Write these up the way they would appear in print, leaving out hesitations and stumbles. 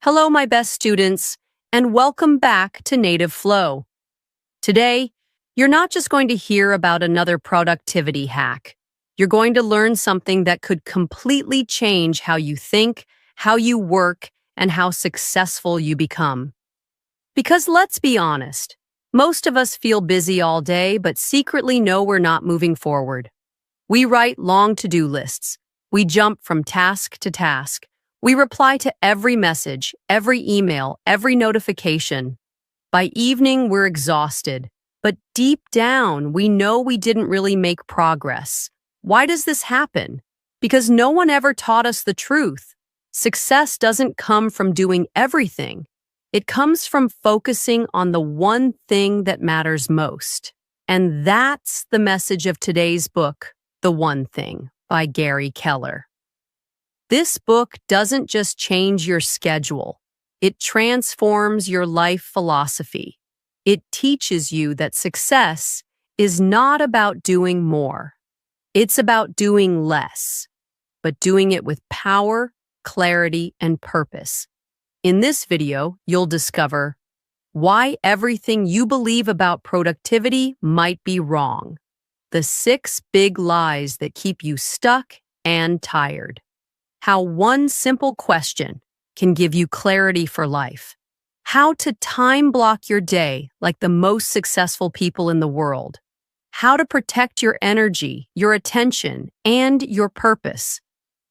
Hello, my best students, and welcome back to Native Flow. Today, you're not just going to hear about another productivity hack. You're going to learn something that could completely change how you think, how you work, and how successful you become. Because let's be honest, most of us feel busy all day but secretly know we're not moving forward. We write long to-do lists. We jump from task to task. We reply to every message, every email, every notification. By evening, we're exhausted. But deep down, we know we didn't really make progress. Why does this happen? Because no one ever taught us the truth. Success doesn't come from doing everything. It comes from focusing on the one thing that matters most. And that's the message of today's book, The One Thing, by Gary Keller. This book doesn't just change your schedule. It transforms your life philosophy. It teaches you that success is not about doing more. It's about doing less, but doing it with power, clarity, and purpose. In this video, you'll discover why everything you believe about productivity might be wrong. The 6 big lies that keep you stuck and tired. How one simple question can give you clarity for life. How to time block your day like the most successful people in the world. How to protect your energy, your attention, and your purpose.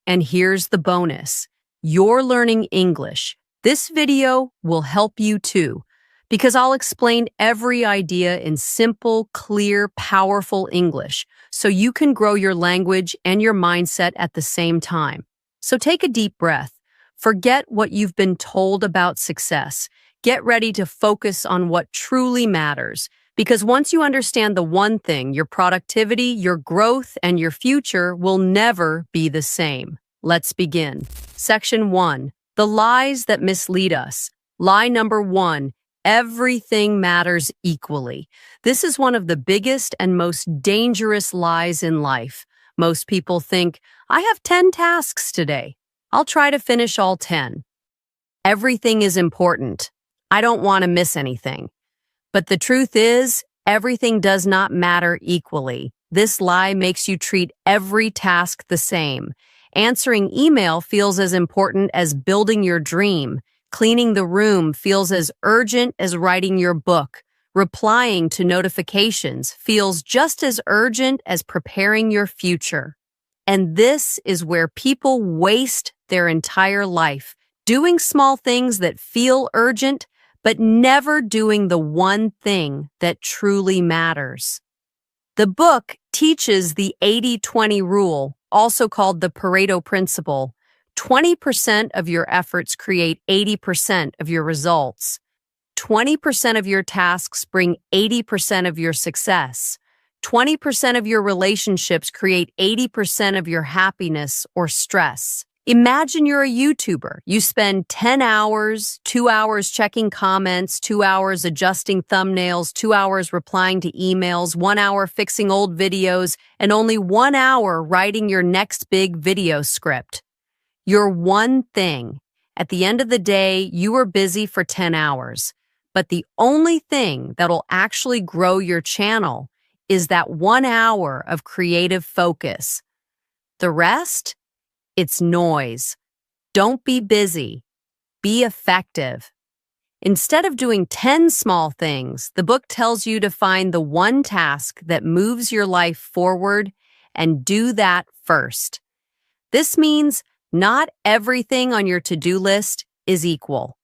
And here's the bonus. You're learning English. This video will help you too, because I'll explain every idea in simple, clear, powerful English so you can grow your language and your mindset at the same time. So take a deep breath. Forget what you've been told about success. Get ready to focus on what truly matters. Because once you understand the one thing, your productivity, your growth, and your future will never be the same. Let's begin. Section 1. The lies that mislead us. Lie number 1. Everything matters equally. This is one of the biggest and most dangerous lies in life. Most people think, I have 10 tasks today. I'll try to finish all 10. Everything is important. I don't want to miss anything. But the truth is, everything does not matter equally. This lie makes you treat every task the same. Answering email feels as important as building your dream. Cleaning the room feels as urgent as writing your book. Replying to notifications feels just as urgent as preparing your future. And this is where people waste their entire life, doing small things that feel urgent, but never doing the one thing that truly matters. The book teaches the 80-20 rule, also called the Pareto principle. 20% of your efforts create 80% of your results. 20% of your tasks bring 80% of your success. 20% of your relationships create 80% of your happiness or stress. Imagine you're a YouTuber. You spend 10 hours, 2 hours checking comments, 2 hours adjusting thumbnails, 2 hours replying to emails, 1 hour fixing old videos, and only 1 hour writing your next big video script. Your one thing. At the end of the day, you are busy for 10 hours. But the only thing that'll actually grow your channel is that 1 hour of creative focus. The rest? It's noise. Don't be busy. Be effective. Instead of doing 10 small things, the book tells you to find the one task that moves your life forward and do that first. This means not everything on your to-do list is equal.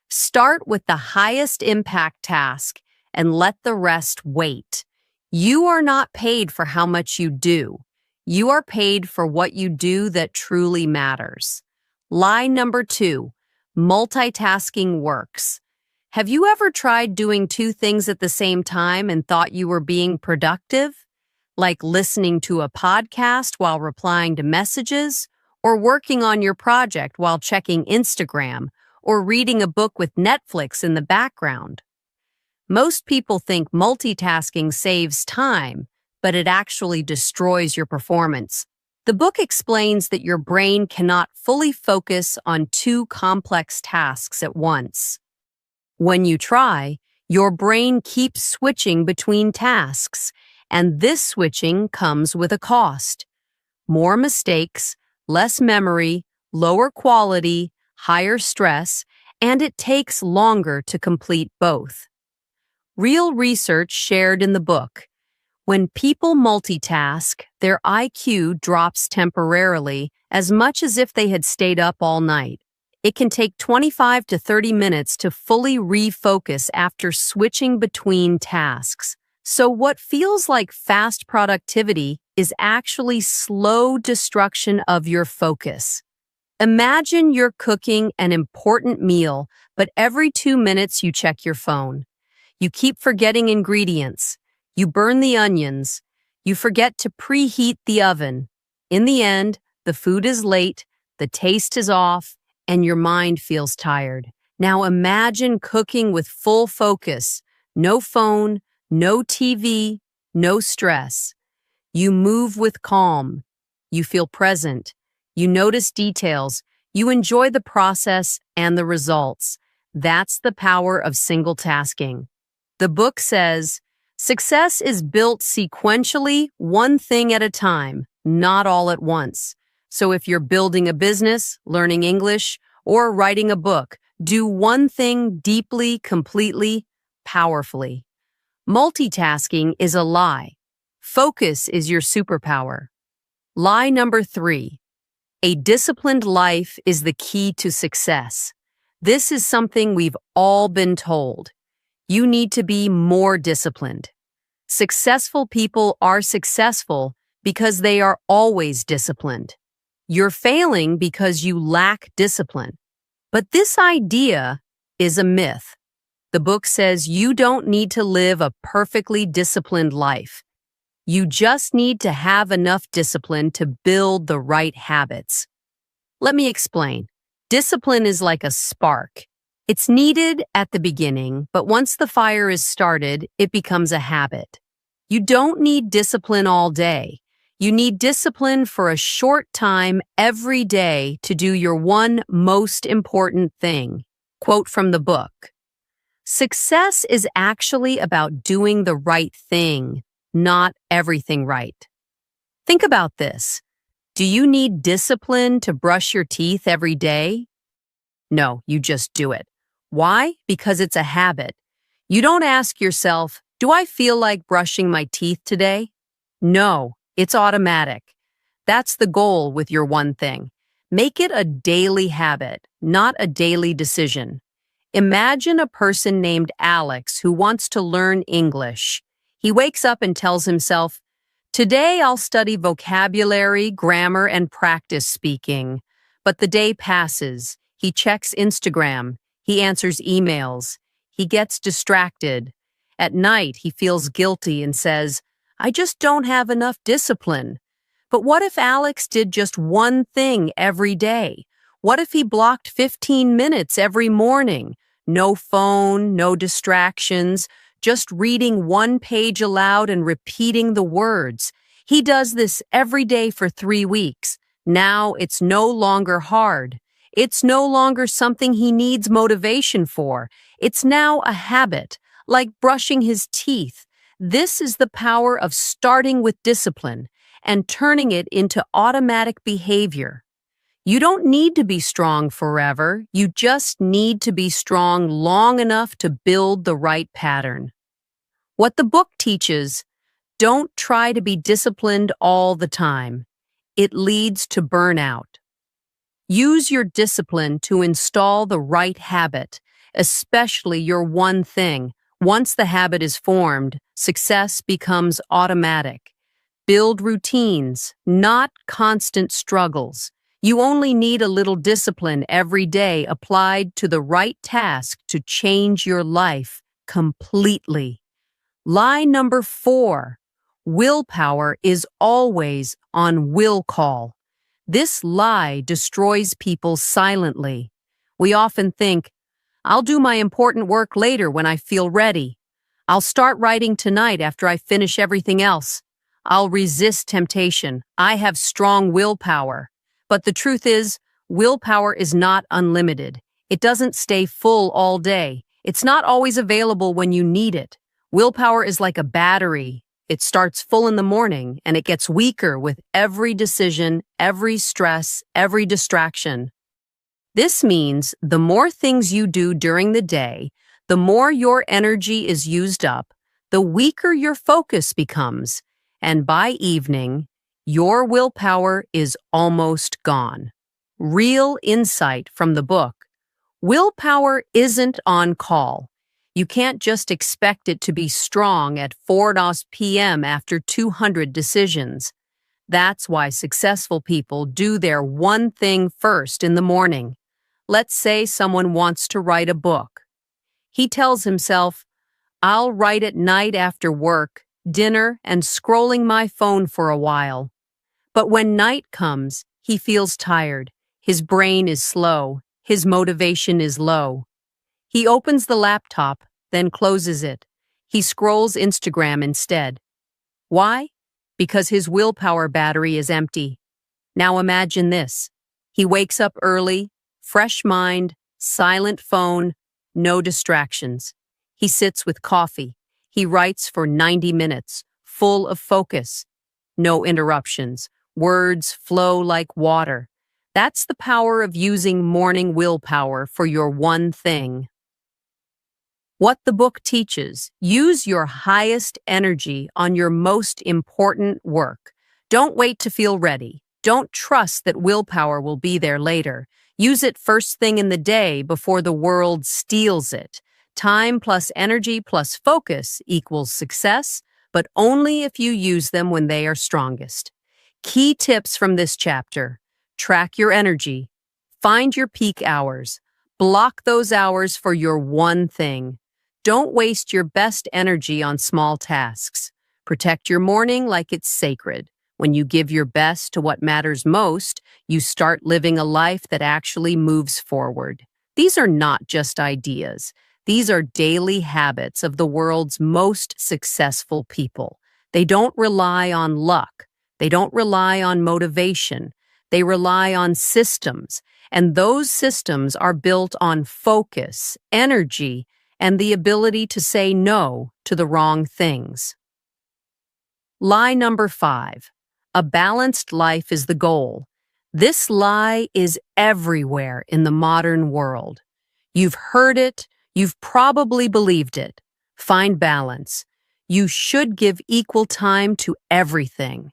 Start with the highest impact task and let the rest wait. You are not paid for how much you do. You are paid for what you do that truly matters. Lie number 2, multitasking works. Have you ever tried doing 2 things at the same time and thought you were being productive? Like listening to a podcast while replying to messages, or working on your project while checking Instagram, or reading a book with Netflix in the background. Most people think multitasking saves time, but it actually destroys your performance. The book explains that your brain cannot fully focus on two complex tasks at once. When you try, your brain keeps switching between tasks, and this switching comes with a cost. More mistakes, less memory, lower quality, higher stress, and it takes longer to complete both. Real research shared in the book. When people multitask, their IQ drops temporarily, as much as if they had stayed up all night. It can take 25 to 30 minutes to fully refocus after switching between tasks. So what feels like fast productivity is actually slow destruction of your focus. Imagine you're cooking an important meal, but every 2 minutes you check your phone. You keep forgetting ingredients. You burn the onions. You forget to preheat the oven. In the end, the food is late, the taste is off, and your mind feels tired. Now imagine cooking with full focus. No phone, no TV, no stress. You move with calm. You feel present. You notice details. You enjoy the process and the results. That's the power of single tasking. The book says, success is built sequentially, one thing at a time, not all at once. So if you're building a business, learning English, or writing a book, do one thing deeply, completely, powerfully. Multitasking is a lie. Focus is your superpower. Lie number 3. A disciplined life is the key to success. This is something we've all been told. You need to be more disciplined. Successful people are successful because they are always disciplined. You're failing because you lack discipline. But this idea is a myth. The book says you don't need to live a perfectly disciplined life. You just need to have enough discipline to build the right habits. Let me explain. Discipline is like a spark. It's needed at the beginning, but once the fire is started, it becomes a habit. You don't need discipline all day. You need discipline for a short time every day to do your one most important thing. Quote from the book. Success is actually about doing the right thing, not everything right. Think about this. Do you need discipline to brush your teeth every day? No, you just do it. Why? Because it's a habit. You don't ask yourself, do I feel like brushing my teeth today? No, it's automatic. That's the goal with your one thing. Make it a daily habit, not a daily decision. Imagine a person named Alex who wants to learn English. He wakes up and tells himself, today I'll study vocabulary, grammar, and practice speaking. But the day passes. He checks Instagram. He answers emails. He gets distracted. At night, he feels guilty and says, I just don't have enough discipline. But what if Alex did just one thing every day? What if he blocked 15 minutes every morning? No phone, no distractions, just reading one page aloud and repeating the words. He does this every day for 3 weeks. Now it's no longer hard. It's no longer something he needs motivation for. It's now a habit, like brushing his teeth. This is the power of starting with discipline and turning it into automatic behavior. You don't need to be strong forever. You just need to be strong long enough to build the right pattern. What the book teaches, don't try to be disciplined all the time. It leads to burnout. Use your discipline to install the right habit, especially your one thing. Once the habit is formed, success becomes automatic. Build routines, not constant struggles. You only need a little discipline every day applied to the right task to change your life completely. Lie number 4. Willpower is always on will call. This lie destroys people silently. We often think, I'll do my important work later when I feel ready. I'll start writing tonight after I finish everything else. I'll resist temptation. I have strong willpower. But the truth is, willpower is not unlimited. It doesn't stay full all day. It's not always available when you need it. Willpower is like a battery. It starts full in the morning and it gets weaker with every decision, every stress, every distraction. This means the more things you do during the day, the more your energy is used up, the weaker your focus becomes, and by evening, your willpower is almost gone. Real insight from the book. Willpower isn't on call. You can't just expect it to be strong at 4 p.m. after 200 decisions. That's why successful people do their one thing first in the morning. Let's say someone wants to write a book. He tells himself, I'll write at night after work, dinner, and scrolling my phone for a while. But when night comes, he feels tired. His brain is slow. His motivation is low. He opens the laptop, then closes it. He scrolls Instagram instead. Why? Because his willpower battery is empty. Now imagine this. He wakes up early, fresh mind, silent phone, no distractions. He sits with coffee. He writes for 90 minutes, full of focus. No interruptions. Words flow like water. That's the power of using morning willpower for your one thing. What the book teaches: use your highest energy on your most important work. Don't wait to feel ready. Don't trust that willpower will be there later. Use it first thing in the day before the world steals it. Time plus energy plus focus equals success, but only if you use them when they are strongest. Key tips from this chapter: track your energy. Find your peak hours. Block those hours for your one thing. Don't waste your best energy on small tasks. Protect your morning like it's sacred. When you give your best to what matters most, you start living a life that actually moves forward. These are not just ideas. These are daily habits of the world's most successful people. They don't rely on luck. They don't rely on motivation. They rely on systems, and those systems are built on focus, energy, and the ability to say no to the wrong things. Lie number 5. A balanced life is the goal. This lie is everywhere in the modern world. You've heard it. You've probably believed it. Find balance. You should give equal time to everything.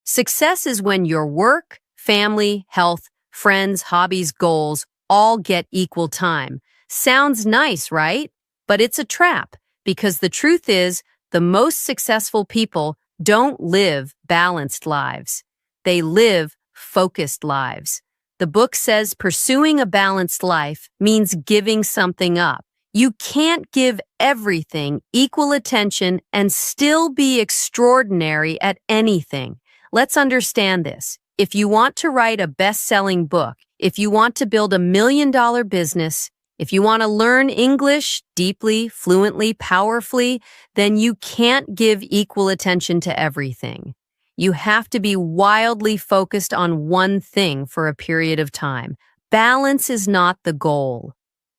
Success is when your work, family, health, friends, hobbies, goals all get equal time. Sounds nice, right? But it's a trap, because the truth is, the most successful people don't live balanced lives. They live focused lives. The book says pursuing a balanced life means giving something up. You can't give everything equal attention and still be extraordinary at anything. Let's understand this. If you want to write a best-selling book, if you want to build $1 million business, if you want to learn English deeply, fluently, powerfully, then you can't give equal attention to everything. You have to be wildly focused on one thing for a period of time. Balance is not the goal.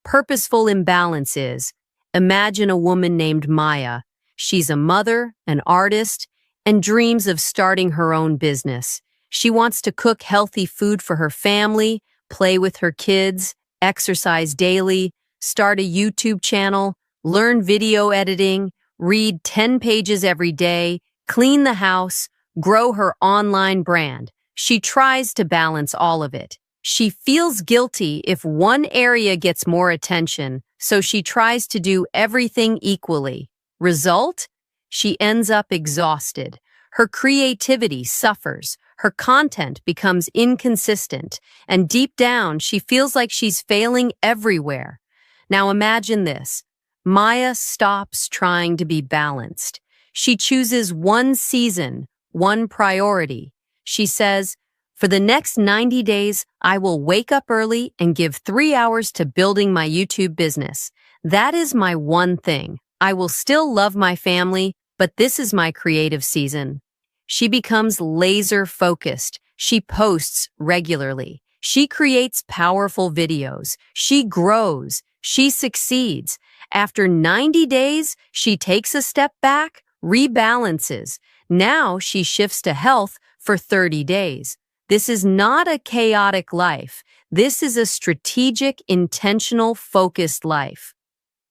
Purposeful imbalance is. Imagine a woman named Maya. She's a mother, an artist, and dreams of starting her own business. She wants to cook healthy food for her family, play with her kids, exercise daily, start a YouTube channel, learn video editing, read 10 pages every day, clean the house, grow her online brand. She tries to balance all of it. She feels guilty if one area gets more attention, so she tries to do everything equally. Result? She ends up exhausted. Her creativity suffers. Her content becomes inconsistent, and deep down, she feels like she's failing everywhere. Now imagine this. Maya stops trying to be balanced. She chooses one season, one priority. She says, for the next 90 days, I will wake up early and give 3 hours to building my YouTube business. That is my one thing. I will still love my family, but this is my creative season. She becomes laser-focused. She posts regularly. She creates powerful videos. She grows. She succeeds. After 90 days, she takes a step back, rebalances. Now she shifts to health for 30 days. This is not a chaotic life. This is a strategic, intentional, focused life.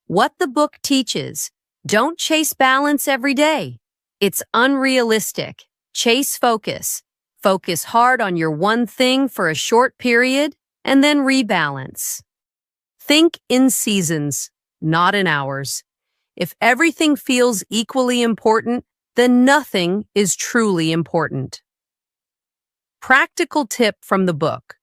What the book teaches: don't chase balance every day. It's unrealistic. Chase focus. Focus hard on your one thing for a short period and then rebalance. Think in seasons, not in hours. If everything feels equally important, then nothing is truly important. Practical tip from the book.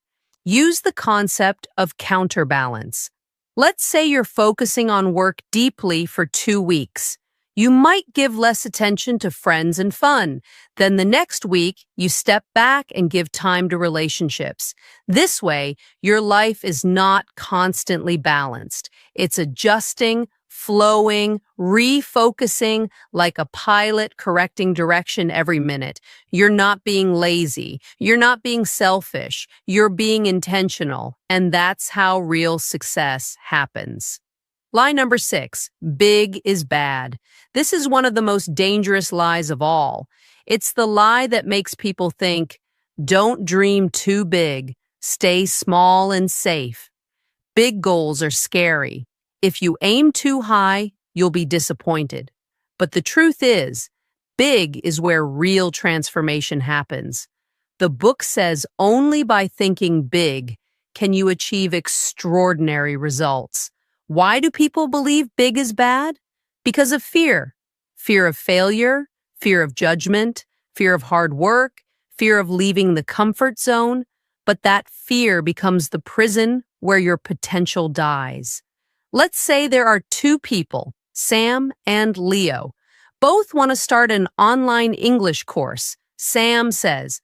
Use the concept of counterbalance. Let's say you're focusing on work deeply for 2 weeks. You might give less attention to friends and fun. Then the next week, you step back and give time to relationships. This way, your life is not constantly balanced. It's adjusting, flowing, refocusing, like a pilot correcting direction every minute. You're not being lazy. You're not being selfish. You're being intentional. And that's how real success happens. Lie number 6, big is bad. This is one of the most dangerous lies of all. It's the lie that makes people think, don't dream too big, stay small and safe. Big goals are scary. If you aim too high, you'll be disappointed. But the truth is, big is where real transformation happens. The book says only by thinking big can you achieve extraordinary results. Why do people believe big is bad? Because of fear. Fear of failure, fear of judgment, fear of hard work, fear of leaving the comfort zone. But that fear becomes the prison where your potential dies. Let's say there are 2 people, Sam and Leo. Both want to start an online English course. Sam says,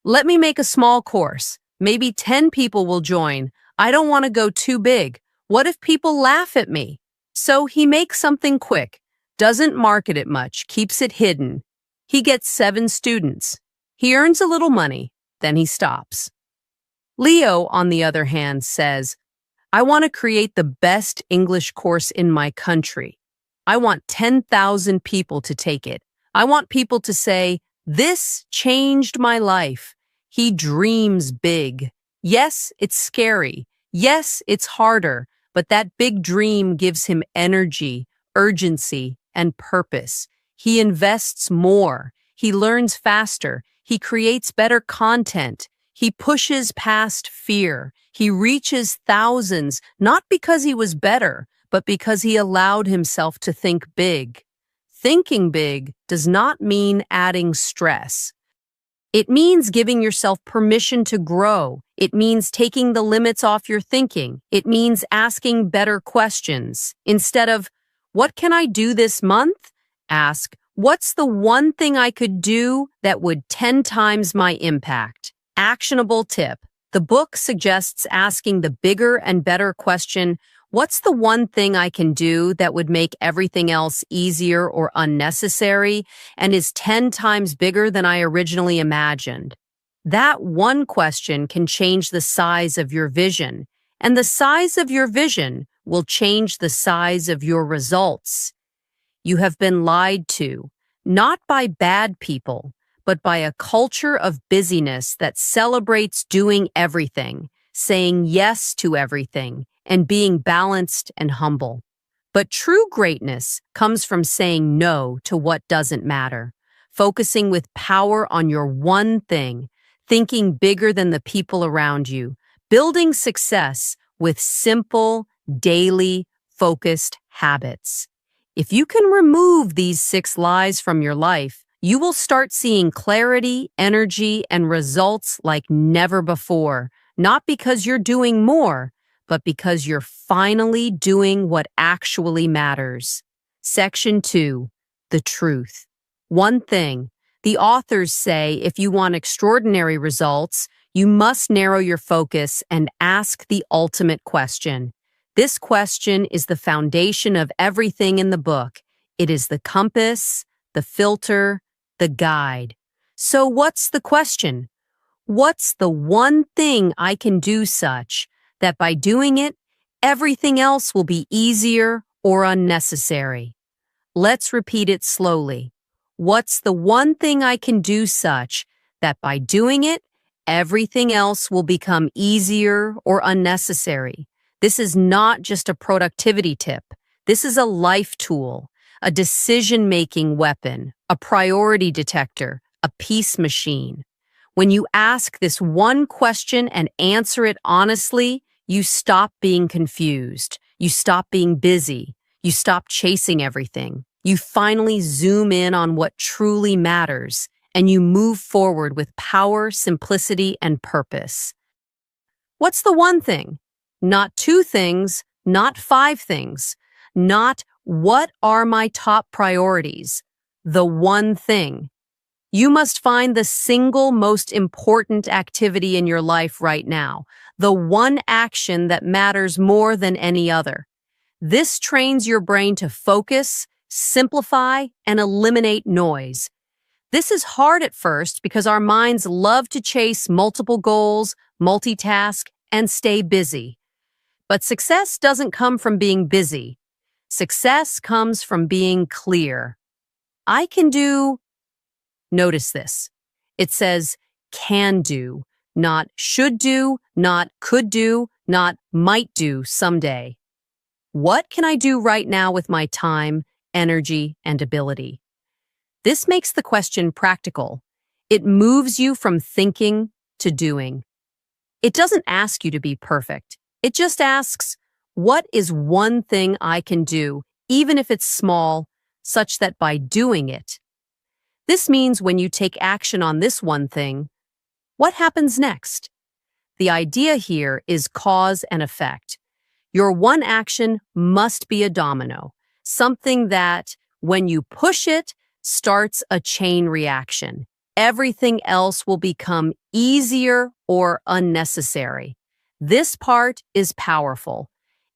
"Let me make a small course. Maybe 10 people will join. I don't want to go too big. What if people laugh at me?" So he makes something quick, doesn't market it much, keeps it hidden. He gets 7 students. He earns a little money, then he stops. Leo, on the other hand, says, "I want to create the best English course in my country. I want 10,000 people to take it. I want people to say, 'This changed my life.'" He dreams big. Yes, it's scary. Yes, it's harder. But that big dream gives him energy, urgency, and purpose. He invests more. He learns faster. He creates better content. He pushes past fear. He reaches thousands, not because he was better, but because he allowed himself to think big. Thinking big does not mean adding stress. It means giving yourself permission to grow. It means taking the limits off your thinking. It means asking better questions. Instead of, "What can I do this month?" ask, "What's the one thing I could do that would 10 times my impact?" Actionable tip. The book suggests asking the bigger and better question, "What's the one thing I can do that would make everything else easier or unnecessary and is 10 times bigger than I originally imagined?" That one question can change the size of your vision, and the size of your vision will change the size of your results. You have been lied to, not by bad people, but by a culture of busyness that celebrates doing everything, saying yes to everything, and being balanced and humble. But true greatness comes from saying no to what doesn't matter, focusing with power on your one thing, thinking bigger than the people around you, building success with simple, daily, focused habits. If you can remove these 6 lies from your life, you will start seeing clarity, energy, and results like never before, not because you're doing more, but because you're finally doing what actually matters. Section 2, the truth. One thing. The authors say if you want extraordinary results, you must narrow your focus and ask the ultimate question. This question is the foundation of everything in the book. It is the compass, the filter, the guide. So what's the question? What's the one thing I can do such that by doing it, everything else will be easier or unnecessary? Let's repeat it slowly. What's the one thing I can do such that by doing it, everything else will become easier or unnecessary? This is not just a productivity tip. This is a life tool, a decision-making weapon, a priority detector, a peace machine. When you ask this one question and answer it honestly, you stop being confused. You stop being busy. You stop chasing everything. You finally zoom in on what truly matters, and you move forward with power, simplicity, and purpose. What's the one thing? Not two things, not five things, not what are my top priorities. The one thing. You must find the single most important activity in your life right now, the one action that matters more than any other. This trains your brain to focus, simplify, and eliminate noise. This is hard at first because our minds love to chase multiple goals, multitask, and stay busy. But success doesn't come from being busy. Success comes from being clear. I can do. Notice this. It says can do, not should do, not could do, not might do someday. What can I do right now with my time, energy, and ability? This makes the question practical. It moves you from thinking to doing. It doesn't ask you to be perfect. It just asks, what is one thing I can do, even if it's small, such that by doing it? This means when you take action on this one thing, what happens next? The idea here is cause and effect. Your one action must be a domino, something that, when you push it, starts a chain reaction. Everything else will become easier or unnecessary. This part is powerful.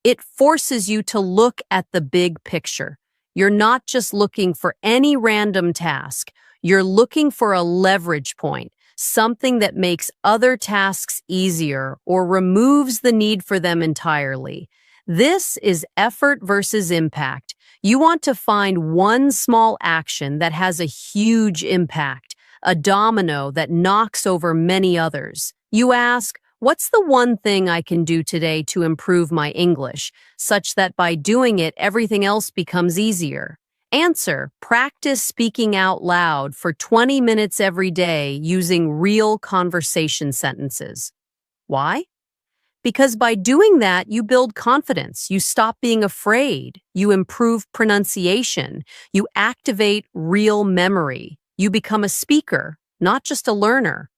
It forces you to look at the big picture. You're not just looking for any random task. You're looking for a leverage point, something that makes other tasks easier or removes the need for them entirely. This is effort versus impact. You want to find one small action that has a huge impact, a domino that knocks over many others. You ask, what's the one thing I can do today to improve my English, such that by doing it, everything else becomes easier? Answer, practice speaking out loud for 20 minutes every day using real conversation sentences. Why? Because by doing that, you build confidence, you stop being afraid, you improve pronunciation, you activate real memory, you become a speaker, not just a learner.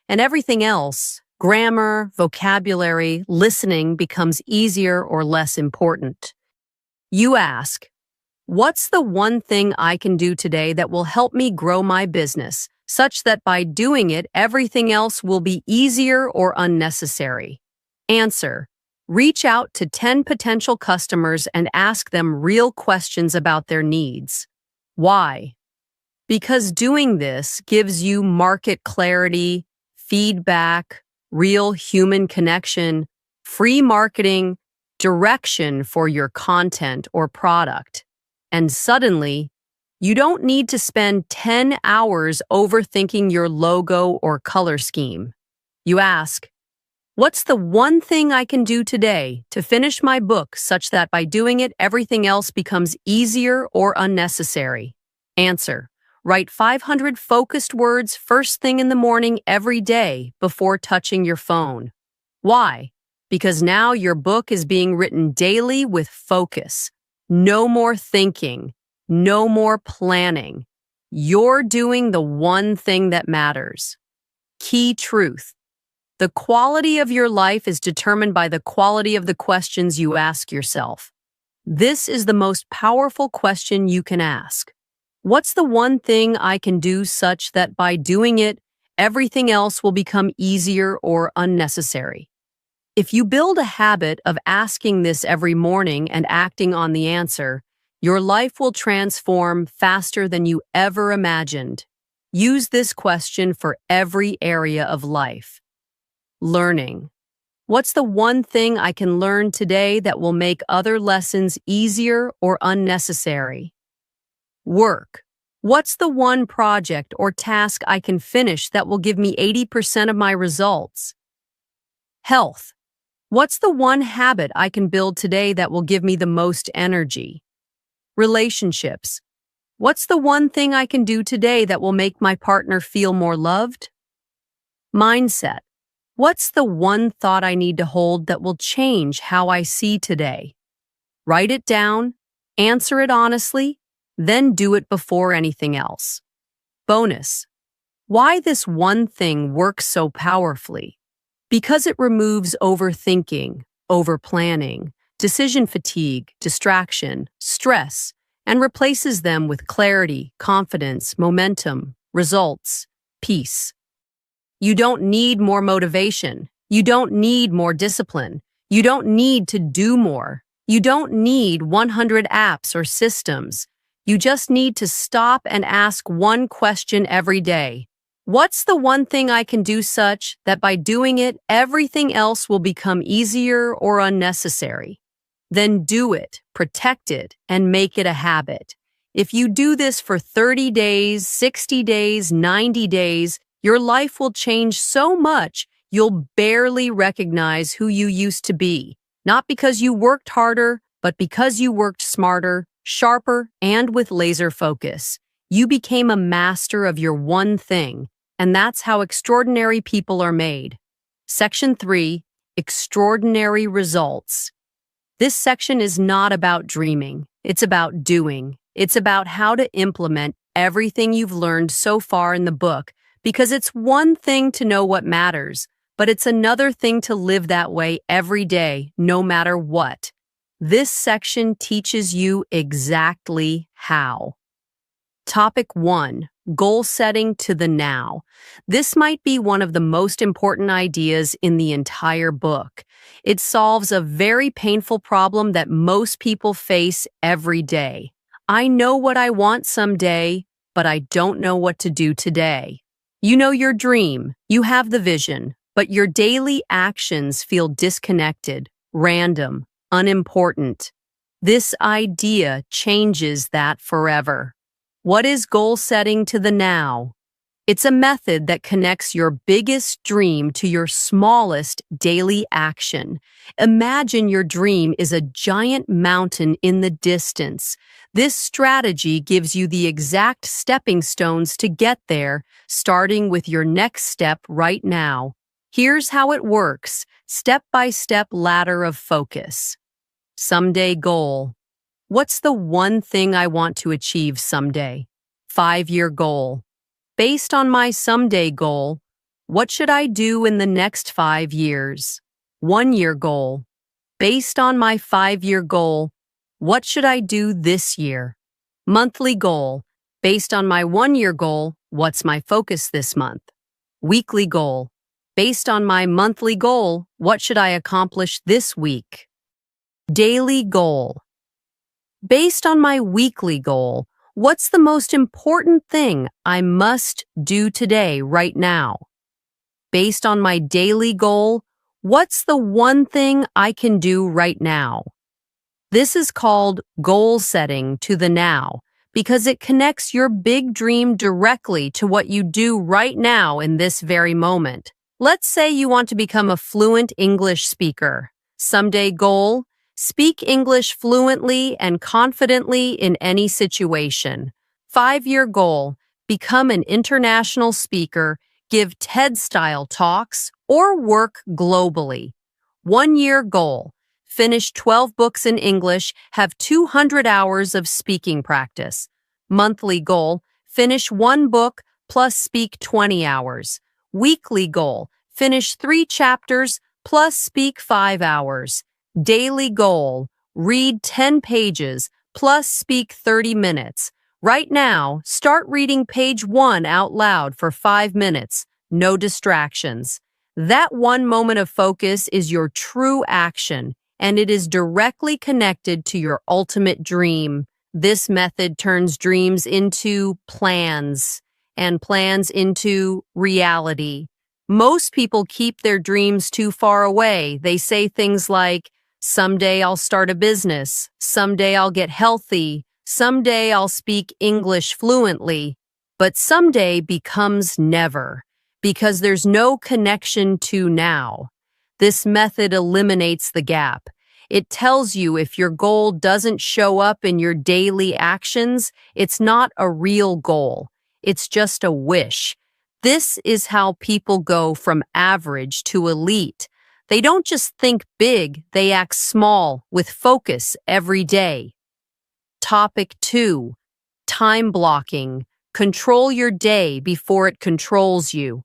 And everything else, grammar, vocabulary, listening, becomes easier or less important. You ask, what's the one thing I can do today that will help me grow my business, such that by doing it, everything else will be easier or unnecessary? Answer, reach out to 10 potential customers and ask them real questions about their needs. Why? Because doing this gives you market clarity, feedback, real human connection, free marketing, direction for your content or product. And suddenly, you don't need to spend 10 hours overthinking your logo or color scheme. You ask, what's the one thing I can do today to finish my book such that by doing it, everything else becomes easier or unnecessary? Answer, write 500 focused words first thing in the morning every day before touching your phone. Why? Because now your book is being written daily with focus. No more thinking, no more planning. You're doing the one thing that matters. Key truth. The quality of your life is determined by the quality of the questions you ask yourself. This is the most powerful question you can ask. What's the one thing I can do such that by doing it, everything else will become easier or unnecessary? If you build a habit of asking this every morning and acting on the answer, your life will transform faster than you ever imagined. Use this question for every area of life. Learning. What's the one thing I can learn today that will make other lessons easier or unnecessary? Work. What's the one project or task I can finish that will give me 80% of my results? Health. What's the one habit I can build today that will give me the most energy? Relationships. What's the one thing I can do today that will make my partner feel more loved? Mindset. What's the one thought I need to hold that will change how I see today? Write it down, answer it honestly, then do it before anything else. Bonus. Why this one thing works so powerfully? Because it removes overthinking, overplanning, decision fatigue, distraction, stress, and replaces them with clarity, confidence, momentum, results, peace. You don't need more motivation. You don't need more discipline. You don't need to do more. You don't need 100 apps or systems. You just need to stop and ask one question every day. What's the one thing I can do such that by doing it, everything else will become easier or unnecessary? Then do it, protect it, and make it a habit. If you do this for 30 days, 60 days, 90 days, your life will change so much you'll barely recognize who you used to be. Not because you worked harder, but because you worked smarter, sharper, and with laser focus. You became a master of your one thing, and that's how extraordinary people are made. Section 3, Extraordinary Results. This section is not about dreaming. It's about doing. It's about how to implement everything you've learned so far in the book, because it's one thing to know what matters, but it's another thing to live that way every day, no matter what. This section teaches you exactly how. Topic 1. Goal setting to the now. This might be one of the most important ideas in the entire book. It solves a very painful problem that most people face every day. I know what I want someday, but I don't know what to do today. You know your dream, you have the vision, but your daily actions feel disconnected, random, unimportant. This idea changes that forever. What is goal setting to the now? It's a method that connects your biggest dream to your smallest daily action. Imagine your dream is a giant mountain in the distance. This strategy gives you the exact stepping stones to get there, starting with your next step right now. Here's how it works. Step-by-step ladder of focus. Someday goal. What's the one thing I want to achieve someday? 5-year goal. Based on my someday goal, what should I do in the next 5 years? 1-year goal. Based on my 5-year goal, what should I do this year? Monthly goal. Based on my 1-year goal, what's my focus this month? Weekly goal. Based on my monthly goal, what should I accomplish this week? Daily goal. Based on my weekly goal, what's the most important thing I must do today, right now? Based on my daily goal, what's the one thing I can do right now? This is called goal setting to the now because it connects your big dream directly to what you do right now in this very moment. Let's say you want to become a fluent English speaker. Someday goal: speak English fluently and confidently in any situation. 5-year goal: become an international speaker, give TED-style talks, or work globally. 1-year goal: finish 12 books in English, have 200 hours of speaking practice. Monthly goal: finish 1 book plus speak 20 hours. Weekly goal: finish 3 chapters plus speak 5 hours. Daily goal: read 10 pages plus speak 30 minutes. Right now, start reading page 1 out loud for 5 minutes. No distractions. That one moment of focus is your true action, and it is directly connected to your ultimate dream. This method turns dreams into plans, and plans into reality. Most people keep their dreams too far away. They say things like, someday I'll start a business, someday I'll get healthy, someday I'll speak English fluently. But someday becomes never, because there's no connection to now. This method eliminates the gap. It tells you if your goal doesn't show up in your daily actions, it's not a real goal. It's just a wish. This is how people go from average to elite. They don't just think big, they act small with focus every day. Topic 2. Time blocking. Control your day before it controls you.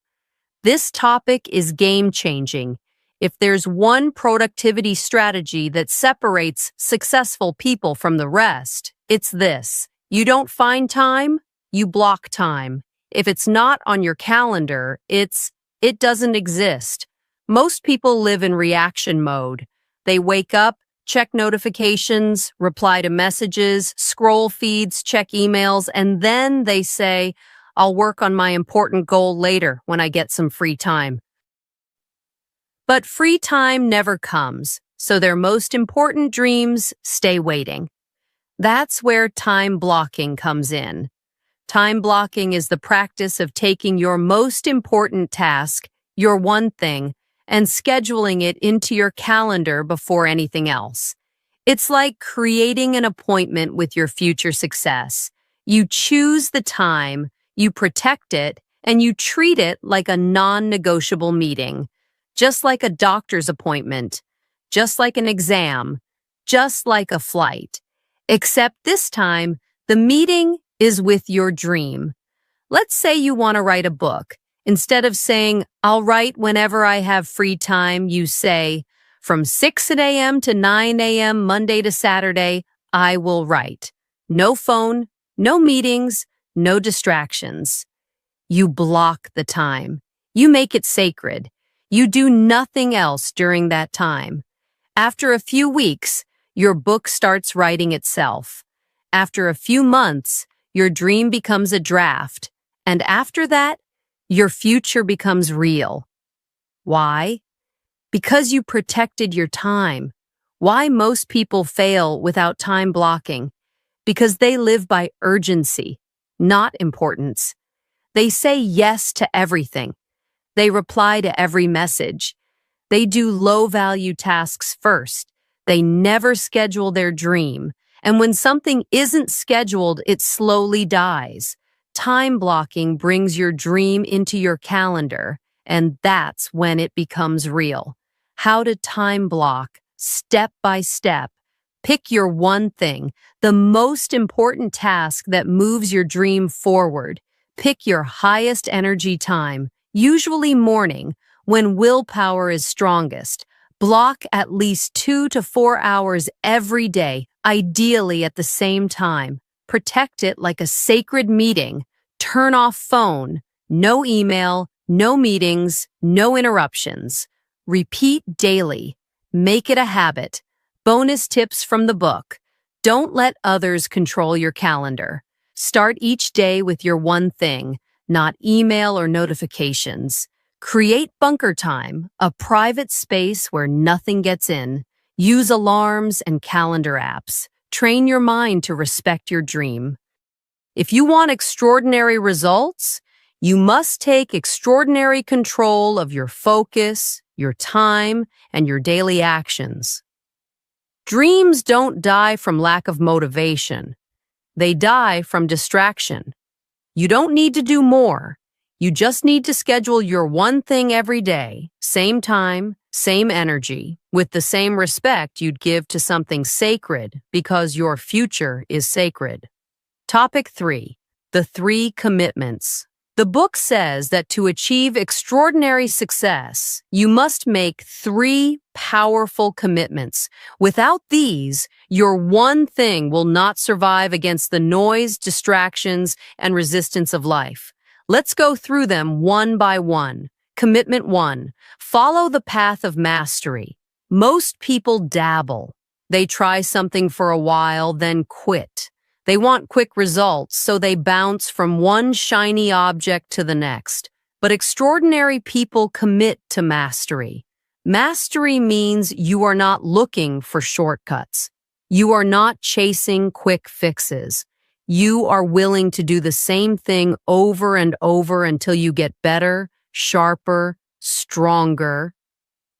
This topic is game-changing. If there's one productivity strategy that separates successful people from the rest, it's this. You don't find time, you block time. If it's not on your calendar, it doesn't exist. Most people live in reaction mode. They wake up, check notifications, reply to messages, scroll feeds, check emails, and then they say, I'll work on my important goal later when I get some free time. But free time never comes, so their most important dreams stay waiting. That's where time blocking comes in. Time blocking is the practice of taking your most important task, your one thing, and scheduling it into your calendar before anything else. It's like creating an appointment with your future success. You choose the time, you protect it, and you treat it like a non-negotiable meeting. Just like a doctor's appointment, just like an exam, just like a flight. Except this time, the meeting is with your dream. Let's say you want to write a book. Instead of saying, I'll write whenever I have free time, you say, from 6 a.m. to 9 a.m. Monday to Saturday, I will write. No phone, no meetings, no distractions. You block the time. You make it sacred. You do nothing else during that time. After a few weeks, your book starts writing itself. After a few months, your dream becomes a draft. And after that, your future becomes real. Why? Because you protected your time. Why most people fail without time blocking? Because they live by urgency, not importance. They say yes to everything. They reply to every message. They do low-value tasks first. They never schedule their dream. And when something isn't scheduled, it slowly dies. Time blocking brings your dream into your calendar, and that's when it becomes real. How to time block, step by step. Pick your one thing, the most important task that moves your dream forward. Pick your highest energy time, usually morning, when willpower is strongest. Block at least 2 to 4 hours every day, ideally at the same time. Protect it like a sacred meeting. Turn off phone. No email, no meetings, no interruptions. Repeat daily. Make it a habit. Bonus tips from the book. Don't let others control your calendar. Start each day with your one thing, not email or notifications. Create bunker time, a private space where nothing gets in. Use alarms and calendar apps. Train your mind to respect your dream. If you want extraordinary results, you must take extraordinary control of your focus, your time, and your daily actions. Dreams don't die from lack of motivation. They die from distraction. You don't need to do more. You just need to schedule your one thing every day, same time, same energy, with the same respect you'd give to something sacred because your future is sacred. Topic 3. The 3 commitments. The book says that to achieve extraordinary success, you must make 3 powerful commitments. Without these, your one thing will not survive against the noise, distractions, and resistance of life. Let's go through them one by one. Commitment 1. Follow the path of mastery. Most people dabble. They try something for a while, then quit. They want quick results, so they bounce from one shiny object to the next. But extraordinary people commit to mastery. Mastery means you are not looking for shortcuts. You are not chasing quick fixes. You are willing to do the same thing over and over until you get better, sharper, stronger.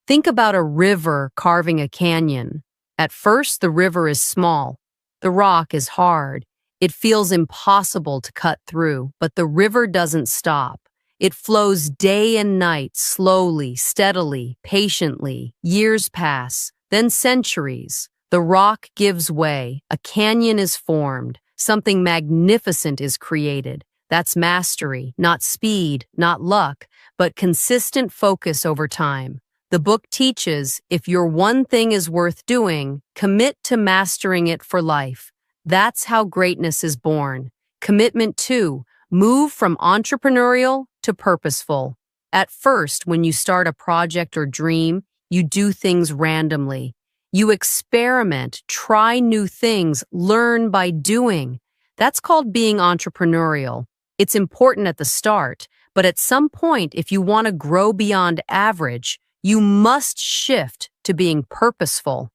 Think about a river carving a canyon. At first, the river is small. The rock is hard. It feels impossible to cut through, but the river doesn't stop. It flows day and night, slowly, steadily, patiently. Years pass, then centuries. The rock gives way. A canyon is formed. Something magnificent is created. That's mastery, not speed, not luck, but consistent focus over time. The book teaches if your one thing is worth doing, commit to mastering it for life. That's how greatness is born. Commitment 2, move from entrepreneurial to purposeful. At first, when you start a project or dream, you do things randomly. You experiment, try new things, learn by doing. That's called being entrepreneurial. It's important at the start, but at some point, if you want to grow beyond average, you must shift to being purposeful.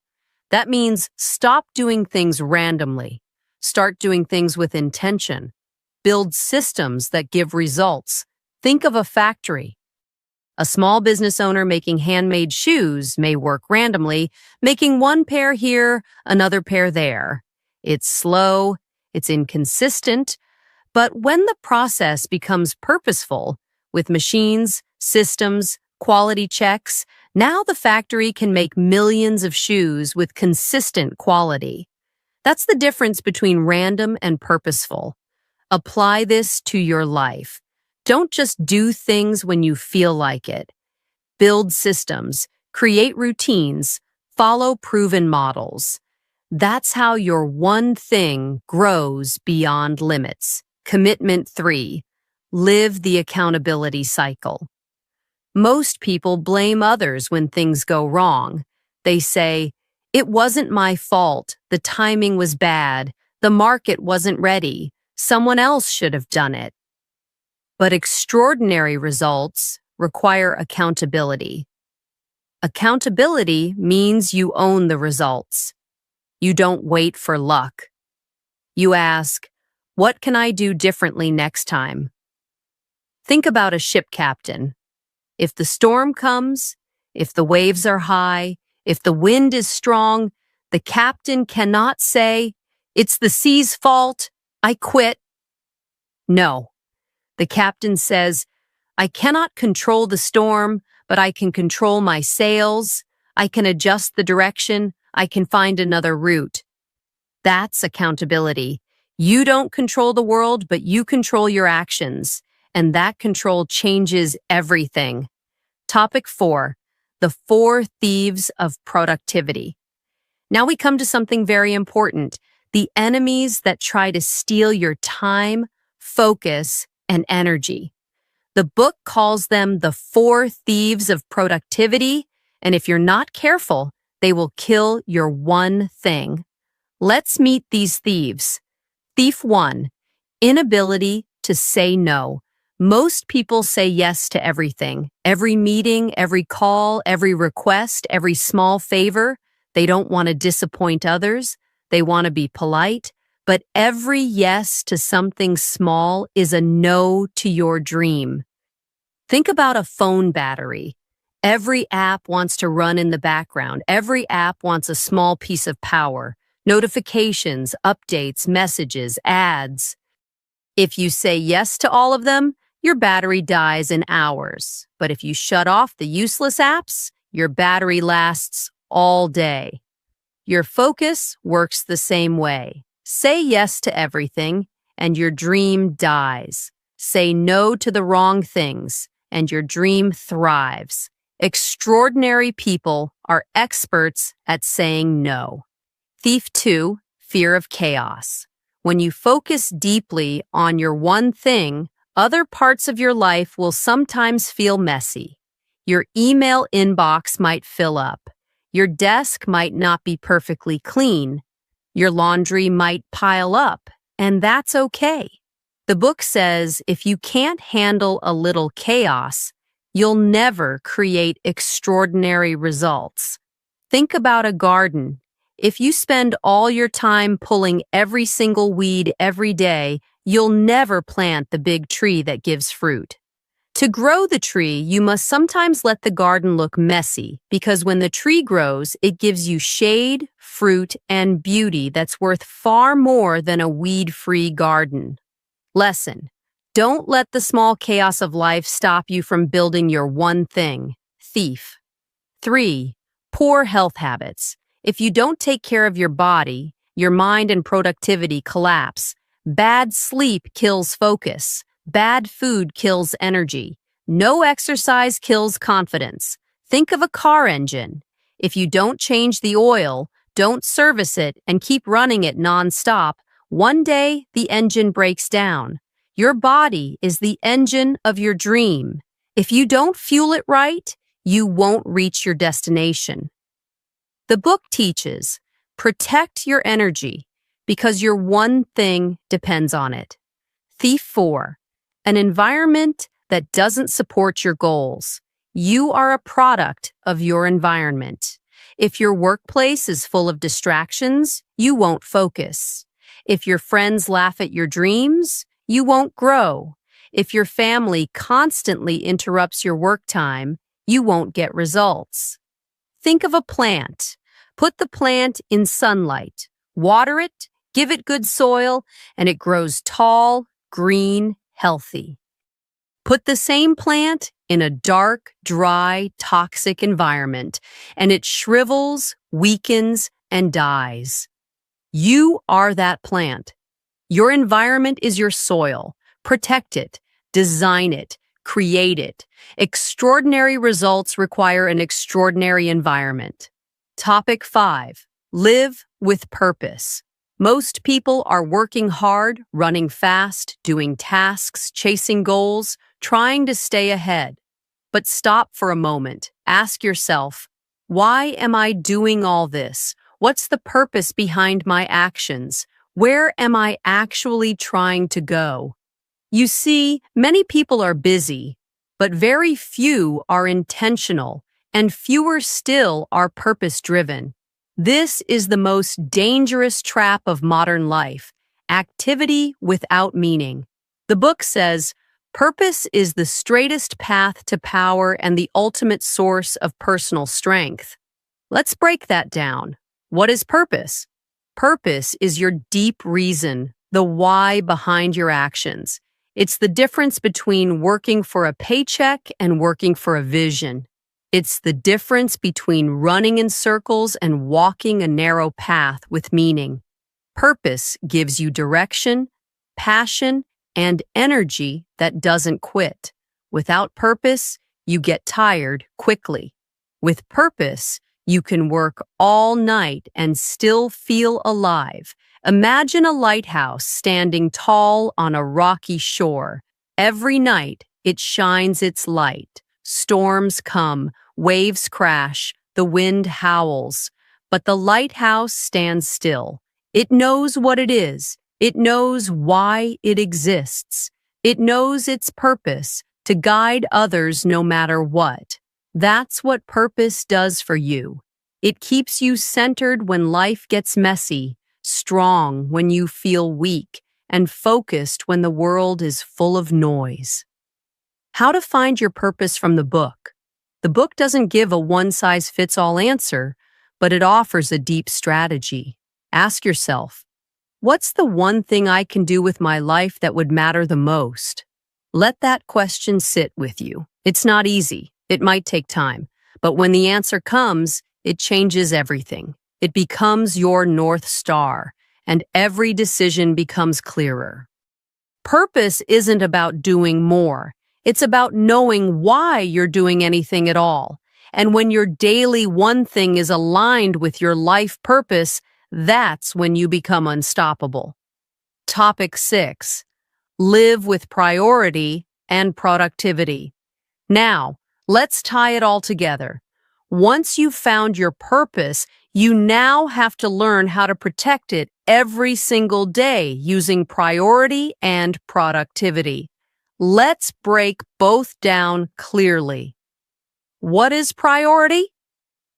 That means stop doing things randomly. Start doing things with intention. Build systems that give results. Think of a factory. A small business owner making handmade shoes may work randomly, making one pair here, another pair there. It's slow, it's inconsistent, but when the process becomes purposeful, with machines, systems, quality checks, now the factory can make millions of shoes with consistent quality. That's the difference between random and purposeful. Apply this to your life. Don't just do things when you feel like it. Build systems, create routines, follow proven models. That's how your one thing grows beyond limits. Commitment 3, live the accountability cycle. Most people blame others when things go wrong. They say, "It wasn't my fault, the timing was bad, the market wasn't ready, someone else should have done it." But extraordinary results require accountability. Accountability means you own the results. You don't wait for luck. You ask, what can I do differently next time? Think about a ship captain. If the storm comes, if the waves are high, if the wind is strong, the captain cannot say, "It's the sea's fault, I quit." No. The captain says, "I cannot control the storm, but I can control my sails. I can adjust the direction. I can find another route." That's accountability. You don't control the world, but you control your actions, and that control changes everything. Topic 4, the 4 thieves of productivity. Now we come to something very important, the enemies that try to steal your time, focus, and energy. The book calls them the 4 thieves of productivity, and if you're not careful, they will kill your one thing. Let's meet these thieves. Thief 1, inability to say no. Most people say yes to everything. Every meeting, every call, every request, every small favor. They don't want to disappoint others. They want to be polite. But every yes to something small is a no to your dream. Think about a phone battery. Every app wants to run in the background. Every app wants a small piece of power. Notifications, updates, messages, ads. If you say yes to all of them, your battery dies in hours. But if you shut off the useless apps, your battery lasts all day. Your focus works the same way. Say yes to everything, and your dream dies. Say no to the wrong things, and your dream thrives. Extraordinary people are experts at saying no. Thief 2, fear of chaos. When you focus deeply on your one thing, other parts of your life will sometimes feel messy. Your email inbox might fill up. Your desk might not be perfectly clean. Your laundry might pile up, and that's okay. The book says if you can't handle a little chaos, you'll never create extraordinary results. Think about a garden. If you spend all your time pulling every single weed every day, you'll never plant the big tree that gives fruit. To grow the tree, you must sometimes let the garden look messy, because when the tree grows, it gives you shade, fruit, and beauty that's worth far more than a weed-free garden. Lesson: don't let the small chaos of life stop you from building your one thing. Thief. 3. Poor health habits. If you don't take care of your body, your mind and productivity collapse. Bad sleep kills focus. Bad food kills energy. No exercise kills confidence. Think of a car engine. If you don't change the oil, don't service it, and keep running it non-stop, one day the engine breaks down. Your body is the engine of your dream. If you don't fuel it right, you won't reach your destination. The book teaches, protect your energy, because your one thing depends on it. Thief 4. An environment that doesn't support your goals. You are a product of your environment. If your workplace is full of distractions, you won't focus. If your friends laugh at your dreams, you won't grow. If your family constantly interrupts your work time, you won't get results. Think of a plant. Put the plant in sunlight. Water it, give it good soil, and it grows tall, green, healthy. Put the same plant in a dark, dry, toxic environment, and it shrivels, weakens, and dies. You are that plant. Your environment is your soil. Protect it, design it, create it. Extraordinary results require an extraordinary environment. Topic 5. Live with purpose. Most people are working hard, running fast, doing tasks, chasing goals, trying to stay ahead. But stop for a moment. Ask yourself, why am I doing all this? What's the purpose behind my actions? Where am I actually trying to go? You see, many people are busy, but very few are intentional, and fewer still are purpose-driven. This is the most dangerous trap of modern life, activity without meaning. The book says, purpose is the straightest path to power and the ultimate source of personal strength. Let's break that down. What is purpose? Purpose is your deep reason, the why behind your actions. It's the difference between working for a paycheck and working for a vision. It's the difference between running in circles and walking a narrow path with meaning. Purpose gives you direction, passion, and energy that doesn't quit. Without purpose, you get tired quickly. With purpose, you can work all night and still feel alive. Imagine a lighthouse standing tall on a rocky shore. Every night, it shines its light. Storms come, waves crash, the wind howls. But the lighthouse stands still. It knows what it is. It knows why it exists. It knows its purpose, to guide others no matter what. That's what purpose does for you. It keeps you centered when life gets messy, strong when you feel weak, and focused when the world is full of noise. How to find your purpose from the book. The book doesn't give a one-size-fits-all answer, but it offers a deep strategy. Ask yourself, what's the one thing I can do with my life that would matter the most? Let that question sit with you. It's not easy. It might take time. But when the answer comes, it changes everything. It becomes your North Star, and every decision becomes clearer. Purpose isn't about doing more. It's about knowing why you're doing anything at all. And when your daily one thing is aligned with your life purpose, that's when you become unstoppable. Topic 6. Live with priority and productivity. Now, let's tie it all together. Once you've found your purpose, You now have to learn how to protect it every single day using priority and productivity. Let's break both down clearly. What is priority?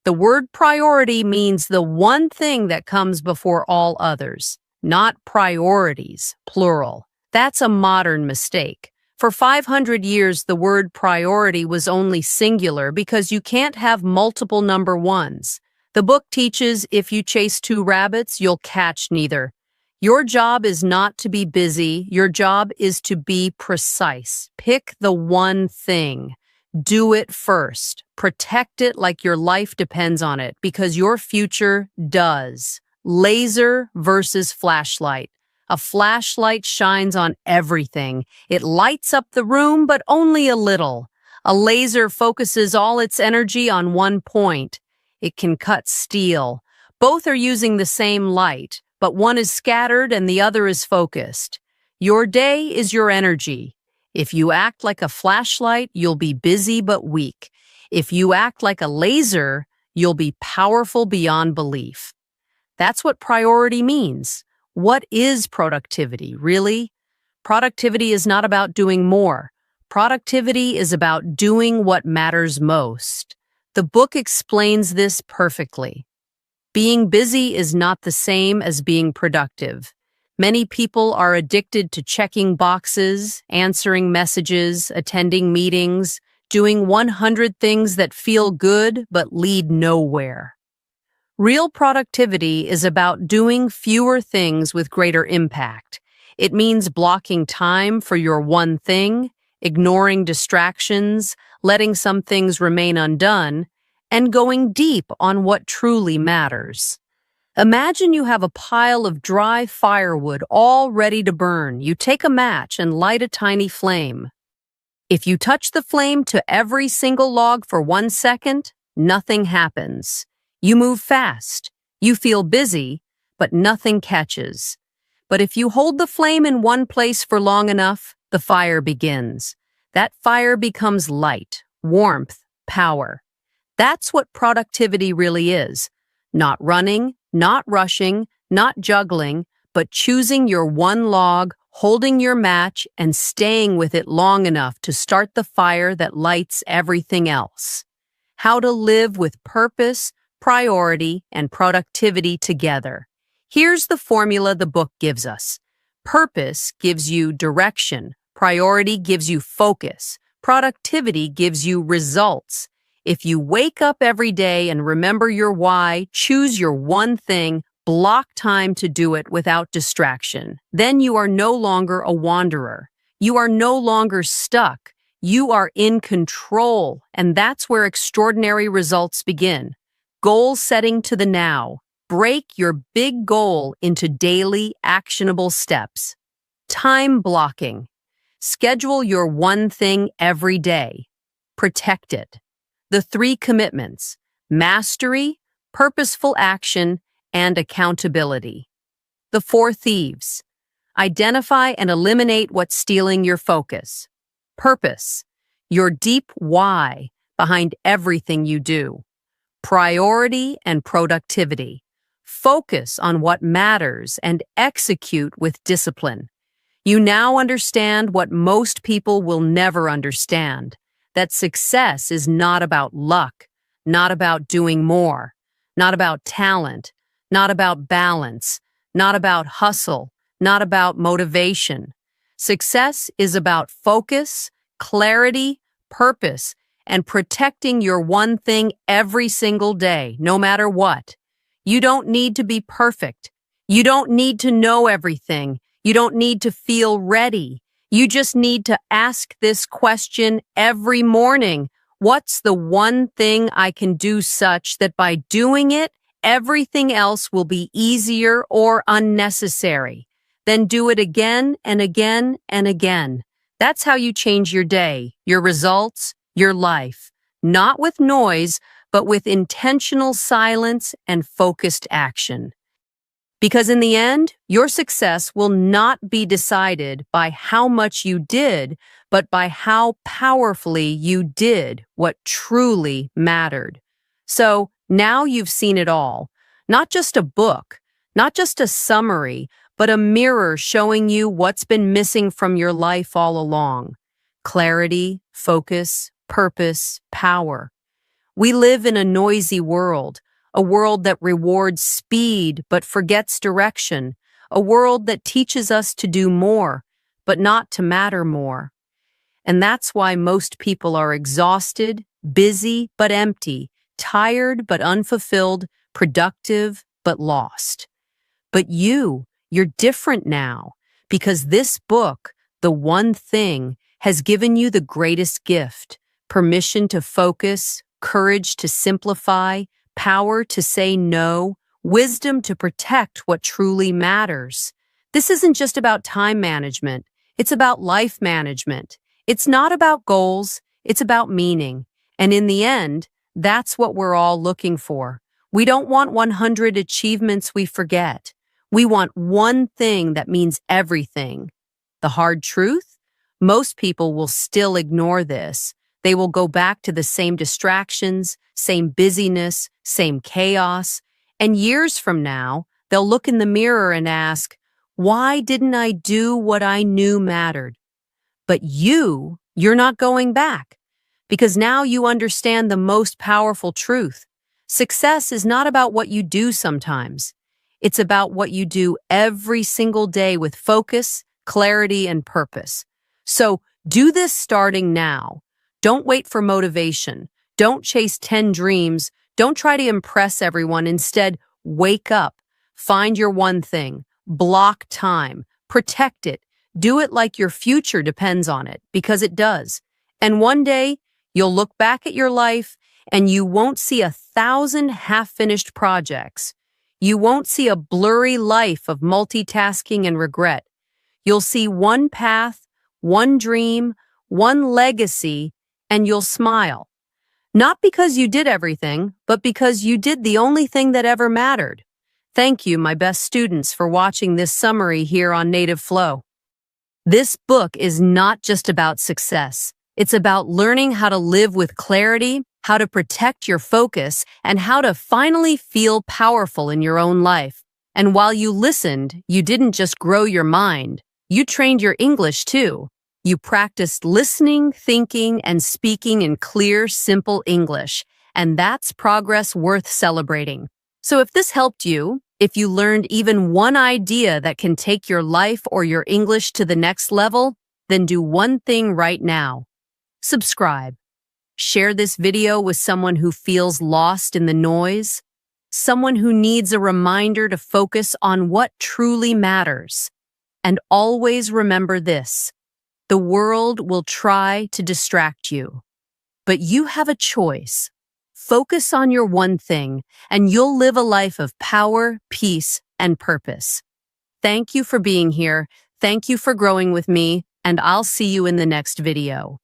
The word priority means the one thing that comes before all others, not priorities, plural. That's a modern mistake. For 500 years, the word priority was only singular because you can't have multiple number ones. The book teaches if you chase two rabbits, you'll catch neither. Your job is not to be busy. Your job is to be precise. Pick the one thing. Do it first. Protect it like your life depends on it because your future does. Laser versus flashlight. A flashlight shines on everything. It lights up the room, but only a little. A laser focuses all its energy on one point. It can cut steel. Both are using the same light, but one is scattered and the other is focused. Your day is your energy. If you act like a flashlight, you'll be busy but weak. If you act like a laser, you'll be powerful beyond belief. That's what priority means. What is productivity, really? Productivity is not about doing more. Productivity is about doing what matters most. The book explains this perfectly. Being busy is not the same as being productive. Many people are addicted to checking boxes, answering messages, attending meetings, doing 100 things that feel good but lead nowhere. Real productivity is about doing fewer things with greater impact. It means blocking time for your one thing, ignoring distractions, letting some things remain undone, and going deep on what truly matters. Imagine you have a pile of dry firewood all ready to burn. You take a match and light a tiny flame. If you touch the flame to every single log for 1 second, nothing happens. You move fast. You feel busy, but nothing catches. But if you hold the flame in one place for long enough, the fire begins. That fire becomes light, warmth, power. That's what productivity really is. Not running, not rushing, not juggling, but choosing your one log, holding your match, and staying with it long enough to start the fire that lights everything else. How to live with purpose, priority, and productivity together. Here's the formula the book gives us. Purpose gives you direction. Priority gives you focus. Productivity gives you results. If you wake up every day and remember your why, choose your one thing, block time to do it without distraction, then you are no longer a wanderer. You are no longer stuck. You are in control, and that's where extraordinary results begin. Goal setting to the now. Break your big goal into daily, actionable steps. Time blocking. Schedule your one thing every day. Protect it. The 3 commitments: mastery, purposeful action, and accountability. The 4 thieves. Identify and eliminate what's stealing your focus. Purpose. Your deep why behind everything you do. Priority and productivity. Focus on what matters and execute with discipline. You now understand what most people will never understand, that success is not about luck, not about doing more, not about talent, not about balance, not about hustle, not about motivation. Success is about focus, clarity, purpose, and protecting your one thing every single day, no matter what. You don't need to be perfect. You don't need to know everything. You don't need to feel ready. You just need to ask this question every morning. What's the one thing I can do such that by doing it, everything else will be easier or unnecessary? Then do it again and again and again. That's how you change your day, your results, your life. Not with noise, but with intentional silence and focused action. Because in the end, your success will not be decided by how much you did, but by how powerfully you did what truly mattered. So now you've seen it all. Not just a book, not just a summary, but a mirror showing you what's been missing from your life all along. Clarity, focus, purpose, power. We live in a noisy world, a world that rewards speed but forgets direction, a world that teaches us to do more, but not to matter more. And that's why most people are exhausted, busy but empty, tired but unfulfilled, productive but lost. But you're different now, because this book, The One Thing, has given you the greatest gift: permission to focus, courage to simplify, power to say no, wisdom to protect what truly matters. This isn't just about time management, it's about life management. It's not about goals, it's about meaning. And in the end, that's what we're all looking for. We don't want 100 achievements we forget. We want one thing that means everything. The hard truth? Most people will still ignore this. They will go back to the same distractions, same busyness, same chaos. And years from now, they'll look in the mirror and ask, why didn't I do what I knew mattered? But you're not going back, because now you understand the most powerful truth. Success is not about what you do sometimes. It's about what you do every single day with focus, clarity, and purpose. So do this starting now. Don't wait for motivation. Don't chase 10 dreams. Don't try to impress everyone. Instead, wake up. Find your one thing. Block time. Protect it. Do it like your future depends on it, because it does. And one day, you'll look back at your life and you won't see 1,000 half-finished projects. You won't see a blurry life of multitasking and regret. You'll see one path, one dream, one legacy, and you'll smile. Not because you did everything, but because you did the only thing that ever mattered. Thank you, my best students, for watching this summary here on Native Flow. This book is not just about success. It's about learning how to live with clarity, how to protect your focus, and how to finally feel powerful in your own life. And while you listened, you didn't just grow your mind. You trained your English too. You practiced listening, thinking, and speaking in clear, simple English. And that's progress worth celebrating. So if this helped you, if you learned even one idea that can take your life or your English to the next level, then do one thing right now. Subscribe. Share this video with someone who feels lost in the noise, someone who needs a reminder to focus on what truly matters. And always remember this: the world will try to distract you, but you have a choice. Focus on your one thing, and you'll live a life of power, peace, and purpose. Thank you for being here. Thank you for growing with me, and I'll see you in the next video.